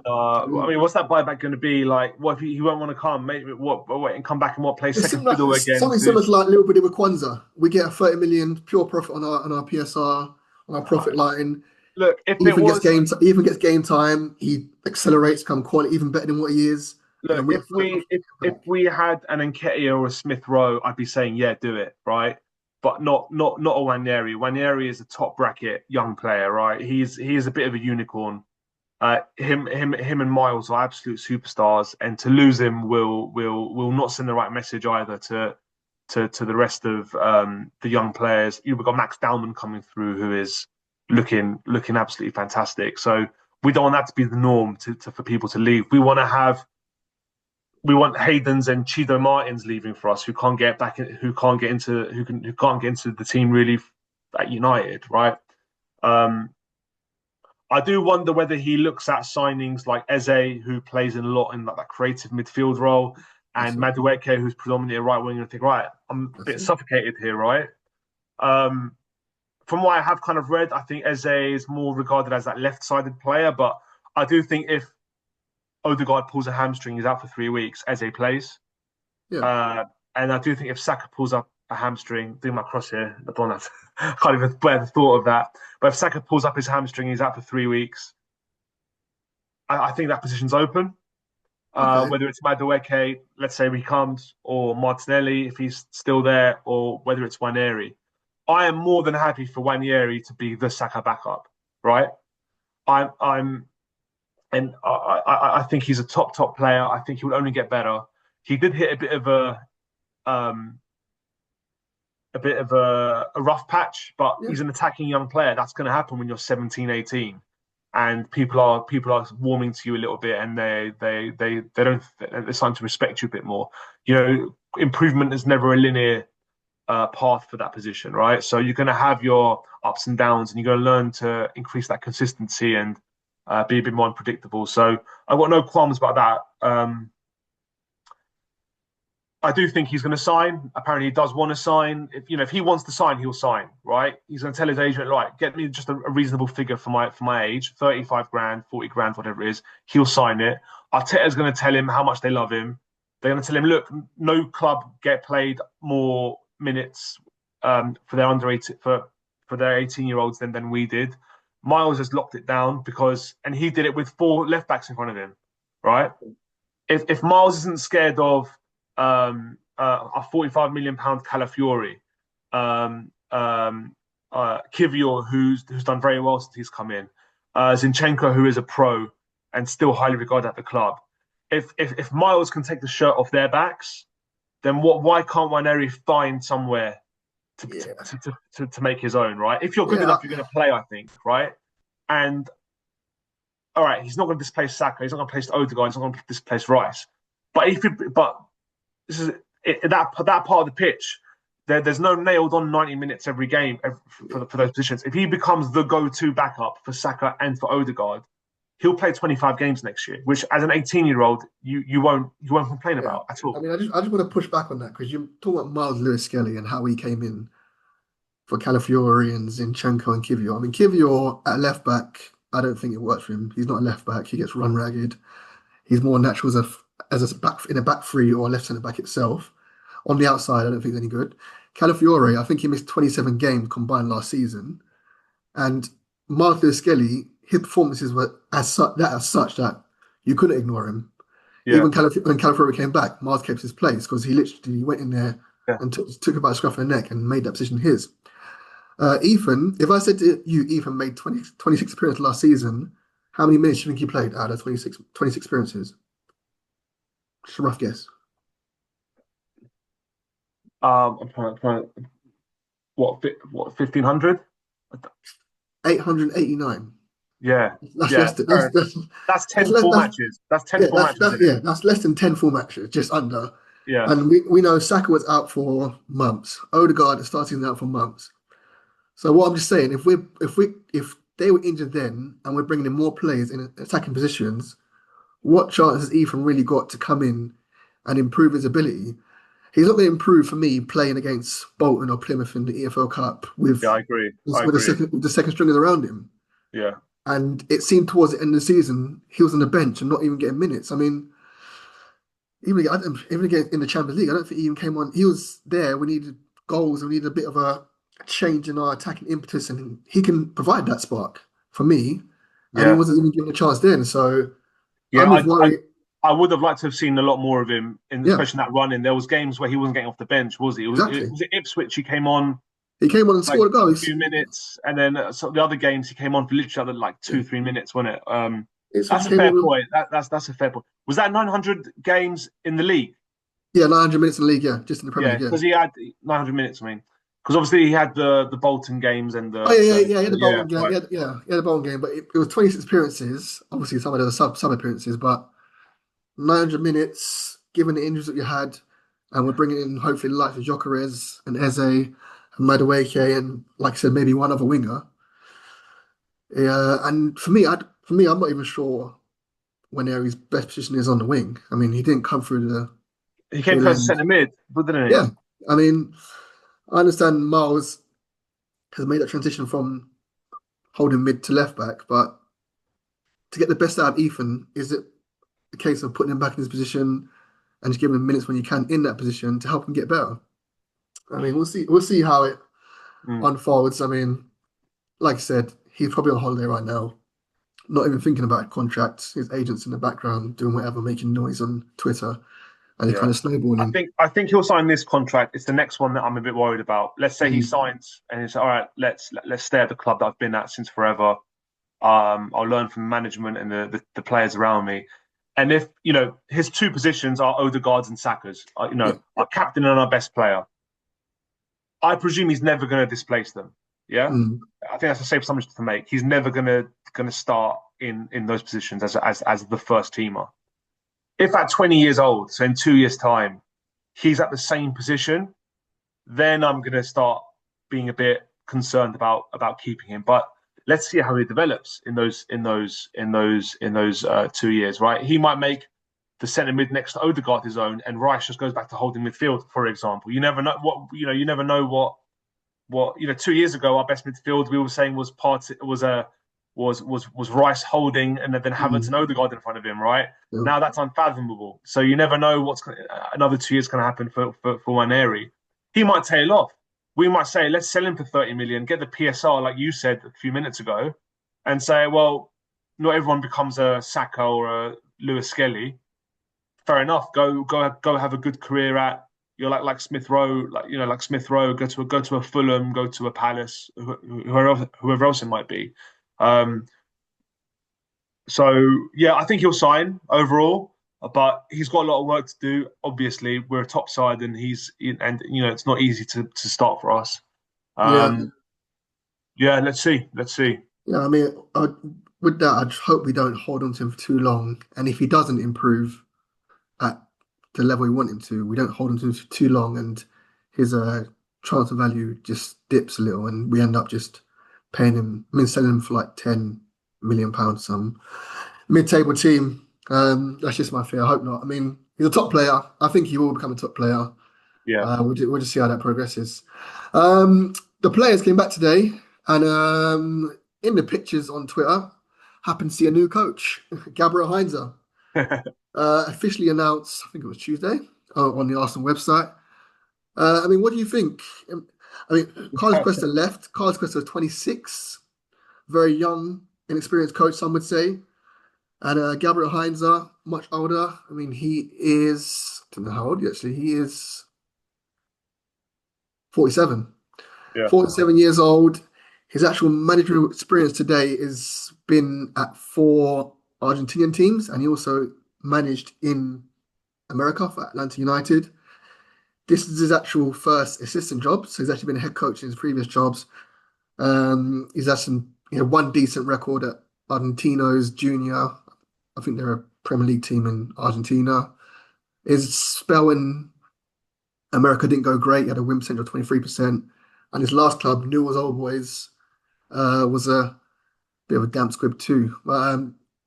I mean, what's that buyback going to be like? What if he won't want to come? Maybe what? Wait and come back and what? Play It's second similar, fiddle again something to. similar to like Liverpool did with Kwanzaa. We get a 30 million pure profit on our PSR on our profit line. Look, if it was Ethan gets game time. He accelerates, become quality even better than what he is, and look, then we have 30 million if back. we had an Nketiah or a Smith Rowe, I'd be saying yeah, do it, right? But not a Wanieri. Wanieri is a top bracket young player, right? He is a bit of a unicorn. Him and Miles are absolute superstars, and to lose him will not send the right message either to the rest of the young players. You've got Max Dowman coming through, who is looking absolutely fantastic. So We don't want that to be the norm for people to leave. We want Hayden's and Chido Martins leaving for us, who can't get back, who can't get into, who can't get into the team really at United, right? Um, I do wonder whether he looks at signings like Eze, who plays in a lot in that creative midfield role, That's and it. Madueke, who's predominantly a right winger, and think, right, I'm a That's bit it. suffocated here, right? Um, from what I have kind of read, I think Eze is more regarded as that left-sided player, but I do think if Odegaard pulls a hamstring, he's out for 3 weeks, Eze plays. Yeah. Uh, and I do think if Saka pulls up a hamstring, doing my cross here, I don't have to, I can't even bear the thought of that. But if Saka pulls up his hamstring, he's out for 3 weeks. I think that position's open. Okay. Whether it's Madueke, let's say he comes, or Martinelli if he's still there, or whether it's Waneri. I am more than happy for Waneri to be the Saka backup, right? I'm, and I think he's a top player. I think he will only get better. He did hit um, a bit of a rough patch, but Yeah. he's an attacking young player. That's going to happen when you're 17, 18, and people are warming to you a little bit, and they don't, they're starting to respect you a bit more. You know, improvement is never a linear path for that position, right? So you're going to have your ups and downs, and you're going to learn to increase that consistency and be a bit more unpredictable. So I've got no qualms about that. I do think he's going to sign. Apparently, he does want to sign. If he wants to sign, he'll sign. Right? He's going to tell his agent, right, get me just a reasonable figure for my age, 35 grand, 40 grand, whatever it is. He'll sign it. Arteta's going to tell him how much they love him. They're going to tell him, look, no club get played more minutes for their under 18 for their 18-year-olds than we did. Miles has locked it down and he did it with 4 left backs in front of him. Right? If Miles isn't scared of a 45 million pound Calafiori, Kivior, who's done very well since he's come in, Zinchenko, who is a pro and still highly regarded at the club. If Miles can take the shirt off their backs, then why can't Waneri find somewhere Yeah. to make his own, right? If you're good Yeah. enough, you're going to play, I think, right? And all right, he's not going to displace Saka, he's not going to displace Odegaard, he's not going to displace Rice. But this is that part of the pitch. There's no nailed on 90 minutes every game for those positions. If he becomes the go-to backup for Saka and for Odegaard, he'll play 25 games next year, which as an 18-year-old you won't complain Yeah. about at I all. mean, I just want to push back on that because you talk about Miles Lewis Skelly and how he came in for Calafiori and Zinchenko and Kivior. I mean, Kivior at left back, I don't think it works for him. He's not a left back. He gets run ragged. He's more natural as a back in a back three or a left centre back itself. On the outside, I don't think he's any good. Calafiore, I think he missed 27 games combined last season. And Marco Skelly, his performances were as such that you couldn't ignore him. Yeah, Even when Calafiore came back, Mars kept his place because he literally went in there yeah. and took about a scruff of the neck and made that position his. Ethan, if I said to you, Ethan made 26 appearances last season, how many minutes do you think he played out of 26 appearances? Just a rough guess. I'm trying what 1500? 889. Yeah, That's yeah. less than That's that's 10 less full that's matches. That's 10 yeah full matches in it. that's less than 10 full matches, just under. Yeah, And we know Saka was out for months. Odegaard is starting out for months. So what I'm just saying, if they were injured then and we're bringing in more players in attacking positions, what chance has Ethan really got to come in and improve his ability? He's not going to improve for me playing against Bolton or Plymouth in the EFL Cup yeah. I agree. I with agree. the second stringers around him. Yeah, And it seemed towards the end of the season he was on the bench and not even getting minutes. I mean, even again in the Champions League, I don't think he even came on. He was there. We needed goals. We needed a bit of a change in our attacking impetus, and he can provide that spark for me. And he yeah, wasn't even given a chance then. So yeah. I'm with I worry. I would have liked to have seen a lot more of him, Yeah, especially in that run in. There was games where he wasn't getting off the bench, was he? exactly. Was it Ipswich? He came on He came on and like scored a goal. a few minutes, and then the other games he came on for literally like Yeah, 2-3 minutes, wasn't it? Ipswich That's a came fair on. point. That's a fair point. Was that 900 games in the league? Yeah, 900 minutes in the league. Yeah, just in the Premier Yeah, League. Yeah, because he had 900 minutes. I mean, because obviously he had the Bolton games and Oh yeah, yeah, the yeah. He had the yeah, Bolton game. right. He had the Bolton game, but it was 26 appearances. Obviously, some of those are sub appearances, but 900 minutes, given the injuries that you had, and we're bringing in hopefully the likes of Gyökeres and Eze and Madueke, and like I said, maybe one other winger. Yeah, and for me, I'm not even sure when his best position is on the wing. I mean, he didn't come through the He came tail first end. centre mid, didn't he? Yeah, I mean, I understand Miles has made that transition from holding mid to left back, but to get the best out of Ethan, is it a case of putting him back in his position and just giving him minutes when you can in that position to help him get better? I mean, we'll see. We'll see how it Mm, unfolds. I mean, like I said, he's probably on holiday right now, not even thinking about contracts. His agents in the background doing whatever, making noise on Twitter, and it's yeah. kind of snowballing. I think he'll sign this contract. It's the next one that I'm a bit worried about. Let's say he Mm, signs and he's all right. Let's stay at the club that I've been at since forever. I'll learn from management and the players around me. And if his two positions are Odegaard's and Saka's, yeah. our captain and our best player, I presume he's never going to displace them. Yeah, Mm, I think that's a safe assumption to make. He's never going to start in those positions as the first teamer. If at 20 years old, so in 2 years' time, he's at the same position, then I'm going to start being a bit concerned about keeping him. But let's see how he develops in those 2 years, right? He might make the centre mid next to Odegaard his own, and Rice just goes back to holding midfield, for example. You never know you never know what 2 years ago our best midfield we were saying was Rice holding and then Havertz mm, and Odegaard in front of him, right? yeah. Now that's unfathomable. So you never know what's another 2 years going to happen for Waneri. He might tail off. We might say let's sell him for 30 million, get the PSR like you said a few minutes ago, and say, well, not everyone becomes a Saka or a Lewis Skelly. Fair enough. Go have a good career at like Smith Rowe, like Smith Rowe. Go to a Fulham, go to a Palace, whoever else it might be. Um, so yeah, I think he'll sign overall, but he's got a lot of work to do. Obviously, we're a top side, and it's not easy to start for us. Yeah, Um, yeah, let's see. yeah. I mean, with that, I just hope we don't hold on to him for too long. And if he doesn't improve at the level we want him to, we don't hold on to him for too long, and his transfer value just dips a little, and we end up just paying him. I mean, selling him for like £10 million. Some mid-table team. That's just my fear. I hope not. I mean, he's a top player. I think he will become a top player. Yeah. We'll just see how that progresses. The players came back today, and in the pictures on Twitter, happened to see a new coach, Gabriel Heinze, officially announced. I think it was Tuesday on the Arsenal website. I mean, what do you think? I mean, Carlos Cuesta left. Carlos Cuesta was 26, very young, inexperienced coach, some would say. And Gabriel Heinze, much older. I mean, he is, I don't know how old he actually. He is 47. Yeah. 47 years old. His actual managerial experience today has been at four Argentinian teams, and he also managed in America for Atlanta United. This is his actual first assistant job, so he's actually been a head coach in his previous jobs. He's had some, one decent record at Argentinos Junior. I think they're a Premier League team in Argentina. His spell in America didn't go great. He had a win percentage of 23%. And his last club, Newell's Old Boys, was a bit of a damp squib too. But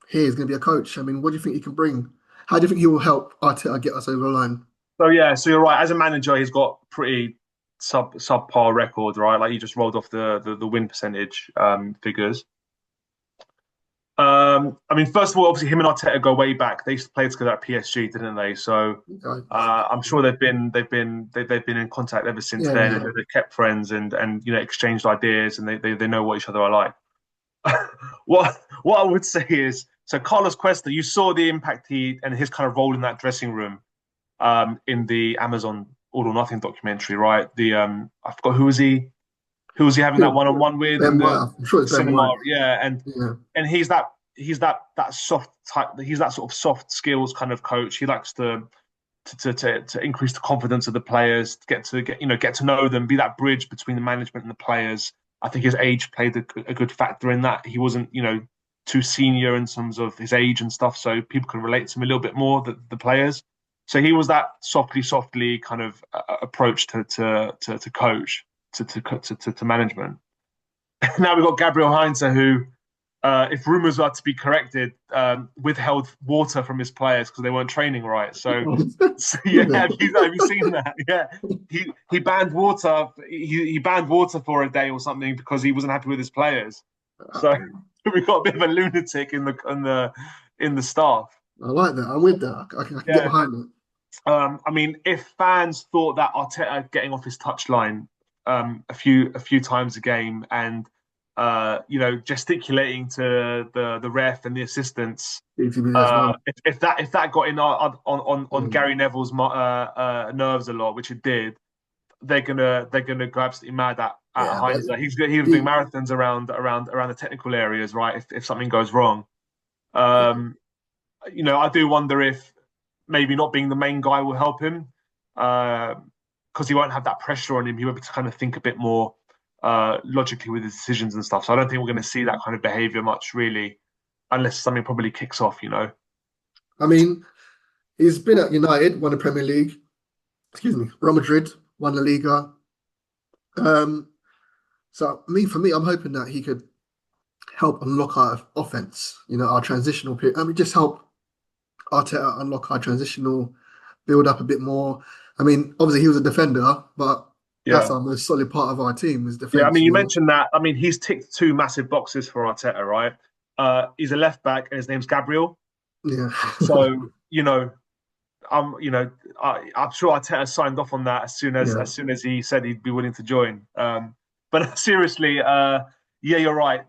here he's going to be a coach. I mean, what do you think he can bring? How do you think he will help Arteta get us over the line? So yeah, so you're right. As a manager, he's got pretty subpar record, right? Like you just rolled off the win percentage figures. I mean, first of all, obviously him and Arteta go way back. They used to play together at PSG, didn't they? So Okay. I'm sure they've been in contact ever since Yeah, then, yeah. and they've kept friends and exchanged ideas, and they know what each other are like. What I would say is, so Carlos Cuesta, you saw the impact he and his kind of role in that dressing room in the Amazon All or Nothing documentary, right? I forgot who was he having Yeah, that one-on-one with in Ben the White. I'm sure it's Ben cinema, White. yeah, and Yeah. and he's that soft type, he's that sort of soft skills kind of coach. He likes to to increase the confidence of the players, get to know them, be that bridge between the management and the players. I think his age played a good factor in that. He wasn't, too senior in terms of his age and stuff, so people can relate to him a little bit more, the players. So he was that softly kind of approach to coach to management. Now we've got Gabriel Heinze, who, if rumours are to be corrected, withheld water from his players because they weren't training right. So yeah, have you seen that? Yeah, he banned water. He banned water for a day or something because he wasn't happy with his players. So we've got a bit of a lunatic in the staff. I like that. I'm with that. I can get Yeah. behind it. I mean, if fans thought that Arteta getting off his touchline a few times a game and gesticulating to the ref and the assistants, As well. if that got in on Mm. Gary Neville's nerves a lot, which it did, they're gonna go absolutely mad at Yeah, but Heinz. He was doing marathons around the technical areas, right? If something goes wrong, I do wonder if maybe not being the main guy will help him, because he won't have that pressure on him. He'll be able to kind of think a bit more logically with his decisions and stuff. So I don't think we're going to see that kind of behaviour much, really, unless something probably kicks off. I mean, he's been at United, won the Premier League. Excuse me, Real Madrid won La Liga. So I mean, for me, I'm hoping that he could help unlock our offense. Our transitional period. I mean, just help Arteta unlock our transitional build up a bit more. I mean, obviously he was a defender, but that's Yeah. our most solid part of our team is Yeah, I defense. mean, you mentioned that. I mean, he's ticked two massive boxes for Arteta, right? He's a left back, and his name's Gabriel. Yeah. So, I'm sure Arteta signed off on that as soon as Yeah. as soon as he said he'd be willing to join. But seriously, yeah, you're right.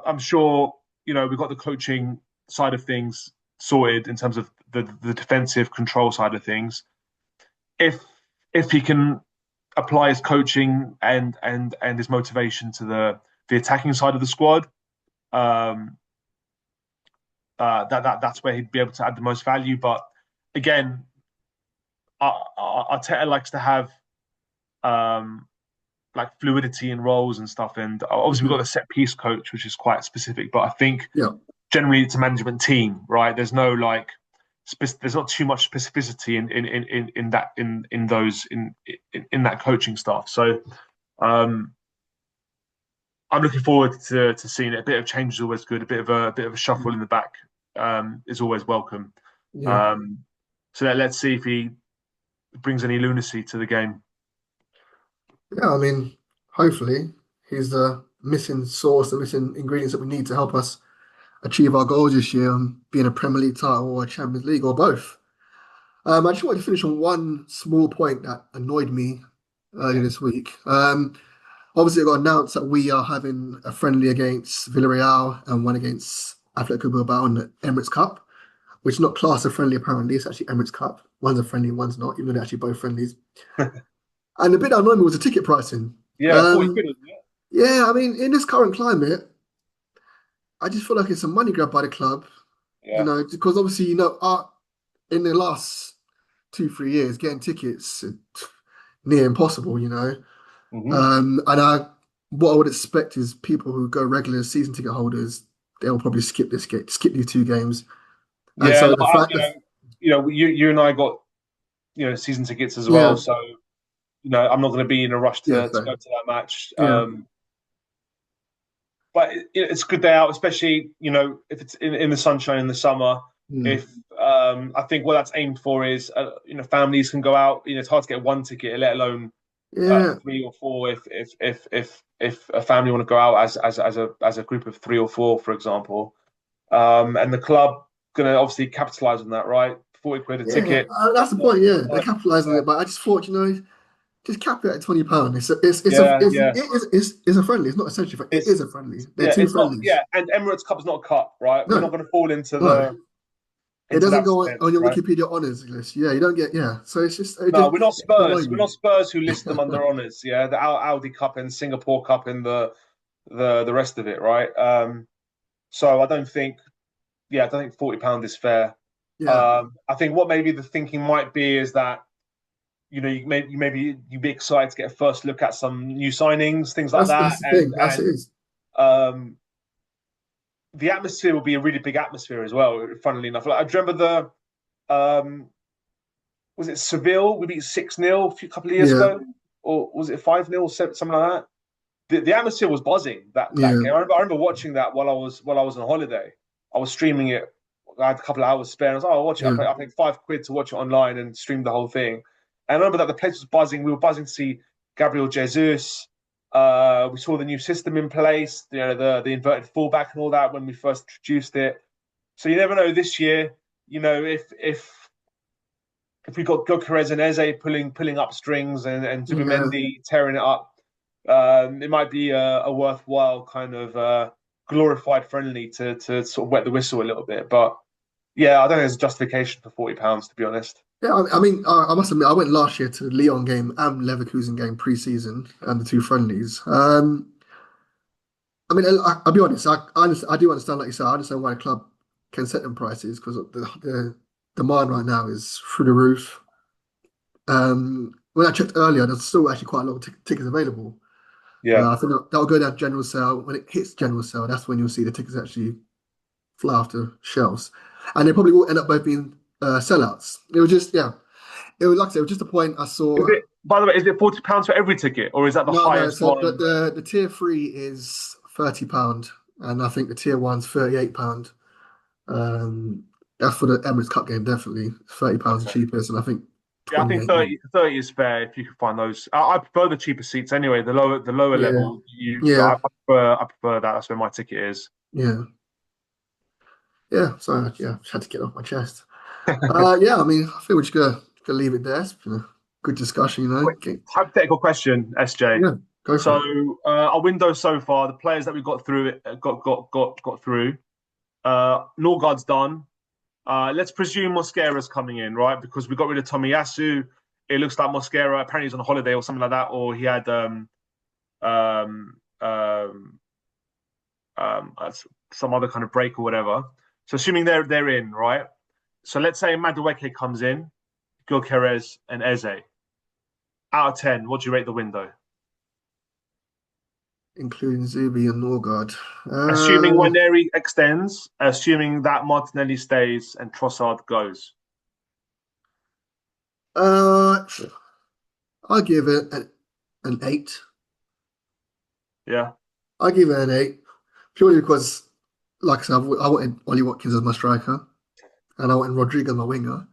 I'm sure we've got the coaching side of things sorted in terms of the defensive control side of things. If he can apply his coaching and his motivation to the attacking side of the squad, um, that's where he'd be able to add the most value. But again, Arteta likes to have like fluidity in roles and stuff. And obviously we've got Mhm. the set piece coach, which is quite specific. But I think Yeah. generally it's a management team, right? There's no like there's not too much specificity in that coaching stuff. So I'm looking forward to seeing it. A bit of change is always good. A bit of a shuffle in the back is always welcome. Yeah. Um, so let's see if he brings any lunacy to the game. Yeah. I mean, hopefully he's the missing source, the missing ingredients that we need to help us achieve our goals this year and be in a Premier League title or a Champions League or both. I just wanted to finish on one small point that annoyed me earlier this week. Obviously, it got announced that we are having a friendly against Villarreal and one against Atletico Bilbao in the Emirates Cup, which is not classed as friendly apparently. It's actually Emirates Cup. One's a friendly, one's not, even though they're actually both friendlies. And the bit that annoyed me was the ticket pricing. Yeah, 40 Um, quid, isn't it? yeah, I mean, in this current climate, I just feel like it's a money grab by the club, Yeah. because obviously, in the last 2, 3 years, getting tickets near impossible. Hmm. And what I would expect is people who go regular season ticket holders, they'll probably skip these two games. And Yeah, so like, the fact that, you and I got season tickets as well, yeah, so I'm not going to be in a rush yeah, to go to that match. yeah, But it's a good day out, especially if it's in the sunshine in the summer. mm, If I think what that's aimed for is families can go out. It's hard to get one ticket, let alone yeah, three or four. If a family want to go out as a group of three or four, for example, and the club gonna obviously capitalize on that, right? 40 quid a yeah. ticket. That's the point. Yeah, they're Uh, capitalizing on it, but I just thought, just cap it at £20. yeah, yeah. It's a friendly. It's not essentially friendly. It It's is a friendly. They're yeah, two it's not. friendlies. Yeah, and Emirates Cup is not a cup, right? We're not No, going to fall into no. the It into doesn't that go extent, on your right? Wikipedia honors list. Yeah, you don't get. Yeah, so it's just it No, just we're not it annoys Spurs. We're me. not Spurs who list them under honours. Yeah, the Audi Cup and Singapore Cup and the rest of it, right? So I don't think, yeah, I don't think £40 is fair. Yeah, I think what maybe the thinking might be is that you'd be excited to get a first look at some new signings, things like that, that's the thing. That's it and is. um, the atmosphere will be a really big atmosphere as well. Funnily enough, like, I remember um, was it Seville? We beat 6-0 a couple of years Yeah, ago, or was it 5-0, something like that? The atmosphere was buzzing that yeah, game. I remember watching that while I was on holiday. I was streaming it. I had a couple of hours spare. And I was like, "Oh, I'll watch it." yeah, I paid £5 to watch it online and stream the whole thing. And I remember that the place was buzzing. We were buzzing to see Gabriel Jesus. We saw the new system in place. The inverted fullback and all that when we first introduced it. So you never know this year. If we got Gyökeres and Eze pulling up strings and yeah. Zubimendi tearing it up, it might be a worthwhile kind of glorified friendly to sort of wet the whistle a little bit. But yeah, I don't think there's a justification for £40 to be honest. Yeah, I mean, I must admit, I went last year to the Lyon game and Leverkusen game pre-season and the two friendlies. I mean, I'll be honest, I do understand, like you said, I understand why the club can set them prices because the demand right now is through the roof. When I checked earlier, there's still actually quite a lot of tickets available. Yeah, I think that'll go down general sale. When it hits general sale, that's when you'll see the tickets actually fly off the shelves, and they probably will end up both being sellouts. It was just, yeah, it was like I said, it was just a point I is saw. it? By the way, is it £40 for every ticket, or is that the No. highest So one? the tier three is £30, and I think the tier one's £38. Um, that's for the Emirates Cup game, definitely. £30 the Okay. cheapest, and I think Yeah, I think 28. 30 is fair if you can find those. I prefer the cheaper seats anyway. The lower Yeah, level, yeah, I prefer that. That's where my ticket is. yeah, yeah. So yeah, just had to get off my chest. Yeah, I mean, I think we're just gonna leave it there. It's been a good discussion, you know. Quick Okay. hypothetical question, SJ. Yeah, go for So it. our window so far, the players that we got through it got through. Norgaard's done. Let's presume Mosquera's coming in, right? Because we got rid of Tomiyasu. It looks like Mosquera apparently he's on holiday or something like that, or he had um, um, some other kind of break or whatever. So assuming they're in, right? So let's say Madueke comes in, Gyökeres and Eze. Out of 10, what do you rate the window? Including Zubi and Norgaard. Assuming Uh, Waneri extends, assuming that Martinelli stays and Trossard goes. uh, I'll give it an eight. Yeah. I'll give it an eight purely because, like I said, I wanted Ollie Watkins as my striker, and I wanted Rodrigo as my winger.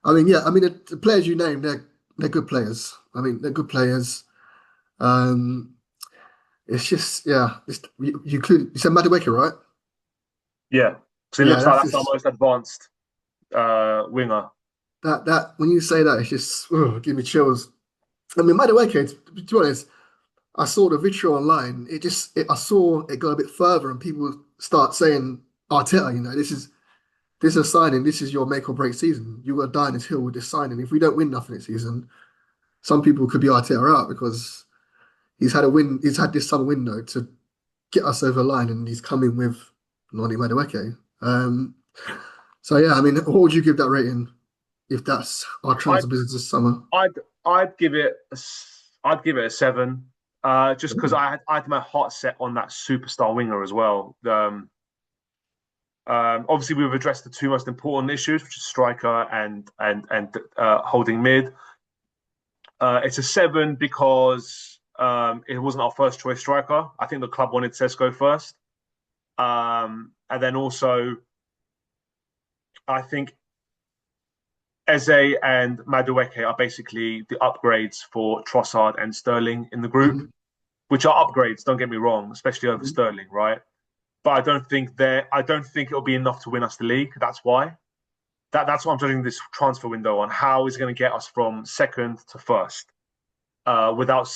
I mean, yeah, I mean the players you named, they're good players. I mean, they're good players. Um, it's just, yeah, you said Madueke, right? Yeah. Because it Yeah, looks like that's that's our just most advanced winger. that when you say that, it's just give me chills. I mean, Madueke, to be honest, I saw the video online. I saw it go a bit further, and people start saying, Arteta, this is a signing. This is your make or break season. You got to die on this hill with this signing. If we don't win nothing this season, some people could be Arteta out because he's had a win. He's had this summer window to get us over the line, and he's coming with Noni Madueke. So yeah, I mean, what would you give that rating if that's our I'd transfer business this summer? I'd I'd give it I'd give it a 7. Just because I had my heart set on that superstar winger as well. Obviously, we've addressed the two most important issues, which is striker and holding mid. It's a 7 because it wasn't our first choice striker. I think the club wanted Sesko first, and then also I think Eze and Madueke are basically the upgrades for Trossard and Sterling in the group, Mhm, which are upgrades. Don't get me wrong, especially over mhm. Sterling, right? But I don't think it'll be enough to win us the league. That's why. That's what I'm judging this transfer window on. How is it going to get us from second to first without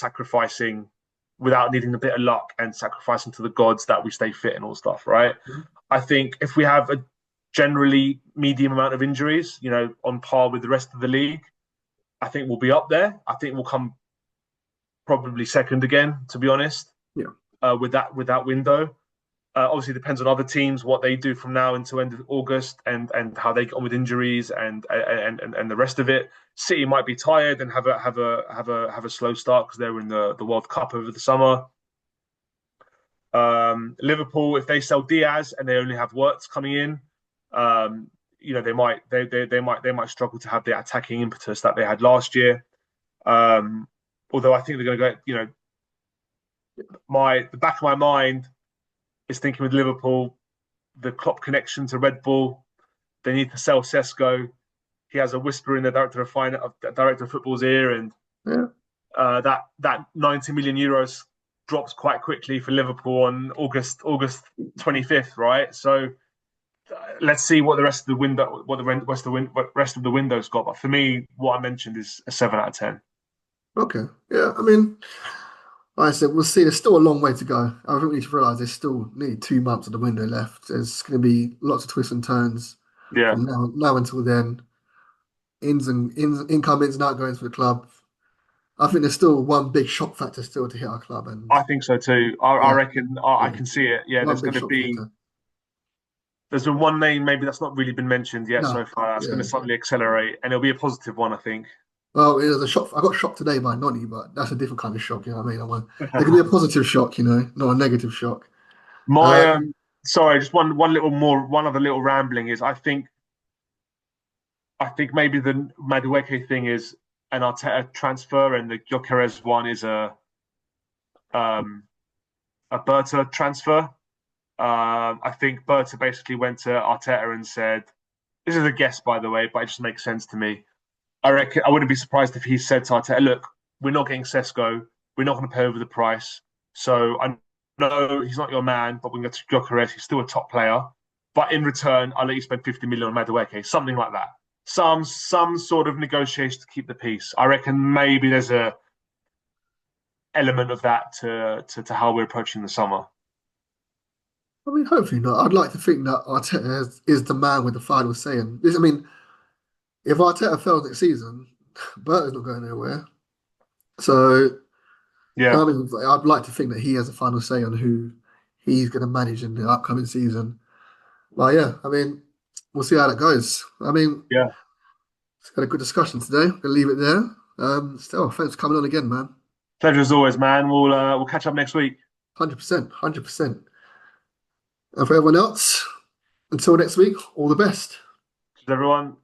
without needing a bit of luck and sacrificing to the gods that we stay fit and all stuff, right? I think if we have a generally medium amount of injuries, on par with the rest of the league, I think we'll be up there. I think we'll come probably second again, to be honest, Yeah. with that window. Obviously, it depends on other teams what they do from now until end of August, and how they get on with injuries and the rest of it. City might be tired and have a slow start because they're in the World Cup over the summer. Liverpool, if they sell Diaz and they only have Wirtz coming in, they might struggle to have the attacking impetus that they had last year. Um, Although I think they're going to go, the back of my mind is thinking with Liverpool, the Klopp connection to Red Bull. They need to sell Sesko. He has a whisper in the director of football's ear, and Yeah. That 90 million euros drops quite quickly for Liverpool on August 25th, right? So let's see what the rest of the window, what rest of the window's got. But for me, what I mentioned is a 7 out of 10. Okay. Yeah. I mean, like I said, we'll see. There's still a long way to go. I think we need to realise there's still nearly 2 months of the window left. There's going to be lots of twists and turns Yeah, from now until then. Income ins and outgoings for the club. I think there's still one big shock factor still to hit our club, and I think so too. I yeah, reckon I yeah, can see it. Yeah, one big shock factor. there's been one name maybe that's not really been mentioned yet so No, far. That's going yeah. to suddenly accelerate, and it'll be a positive one, I think. Well, it was a shock. I got shocked today by Noni, but that's a different kind of shock. You know what I mean? There can be a positive shock, not a negative shock. My Um, Sorry, just one other little rambling is I think maybe the Madueke thing is an Arteta transfer, and the Gyökeres one is um a Berta transfer. I think Berta basically went to Arteta and said, "This is a guess, by the way, but it just makes sense to me." I reckon I wouldn't be surprised if he said to Arteta, "Look, we're not getting Sesko. We're not going to pay over the price. So I know he's not your man, but we can get to Gyökeres. He's still a top player. But in return, I'll let you spend 50 million on Madueke, something like that. Some sort of negotiation to keep the peace. I reckon maybe there's a element of that to how we're approaching the summer. I mean, hopefully not. I'd like to think that Arteta is the man with the final say. And this, I mean, if Arteta fails next season, Berta's not going anywhere. So Yeah, I mean, I'd like to think that he has a final say on who he's going to manage in the upcoming season. But yeah, I mean, we'll see how that goes. I mean, yeah. it's got a good discussion today. We'll leave it there. Still, thanks for coming on again, man. Pleasure as always, man. We'll catch up next week. 100%, 100%. And for everyone else, until next week, all the best. Everyone.